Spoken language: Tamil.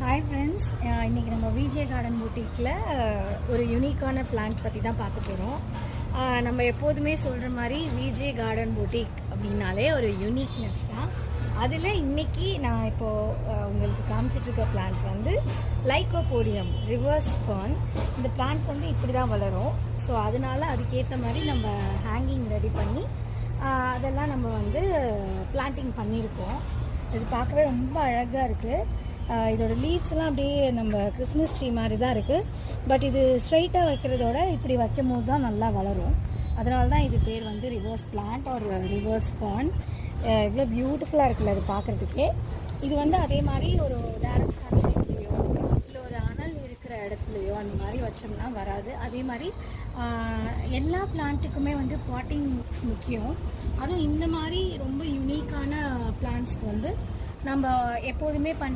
ஹாய் ஃப்ரெண்ட்ஸ், இன்றைக்கி நம்ம விஜே கார்டன் பூட்டிக்கில் ஒரு யூனிக்கான பிளான்ட் பற்றி தான் பார்க்க போகிறோம். நம்ம எப்போதுமே சொல்கிற மாதிரி விஜே கார்டன் பூட்டிக் அப்படின்னாலே ஒரு யூனிக்னஸ் தான். அதில் இன்றைக்கி நான் இப்போது உங்களுக்கு காமிச்சிட்ருக்க பிளான்ட் வந்து லைக்கோபோடியம் ரிவர்ஸ் ஃபர்ன். இந்த பிளான்ட் வந்து இப்படி தான் வளரும். ஸோ அதனால அதுக்கேற்ற மாதிரி நம்ம ஹேங்கிங் ரெடி பண்ணி அதெல்லாம் நம்ம வந்து பிளான்டிங் பண்ணியிருக்கோம். இது பார்க்கவே ரொம்ப அழகாக இருக்குது. இதோட லீவ்ஸ்லாம் அப்படியே நம்ம கிறிஸ்மஸ் ட்ரீ மாதிரி தான் இருக்குது. பட் இது ஸ்ட்ரைட்டாக வைக்கிறதோட இப்படி வைக்கும் போது தான் நல்லா வளரும். அதனால தான் இது பேர் வந்து ரிவர்ஸ் பிளான்ட் ஒரு ரிவர்ஸ் ஃபர்ன். இவ்வளோ பியூட்டிஃபுல்லாக இருக்குல்ல அது பார்க்குறதுக்கே. இது வந்து அதே மாதிரி ஒரு டேரக்ட் சன்லைட்லேயோ இல்லை ஒரு அனல் இருக்கிற இடத்துலையோ அந்த மாதிரி வச்சோம்னா வராது. அதே மாதிரி எல்லா பிளான்ட்டுக்குமே வந்து பாட்டிங் முக்கியம். அதுவும் இந்த மாதிரி ரொம்ப யூனிக்கான பிளான்ட்ஸ்க்கு வந்து நம்ம எப்போதுமே பண்ணுற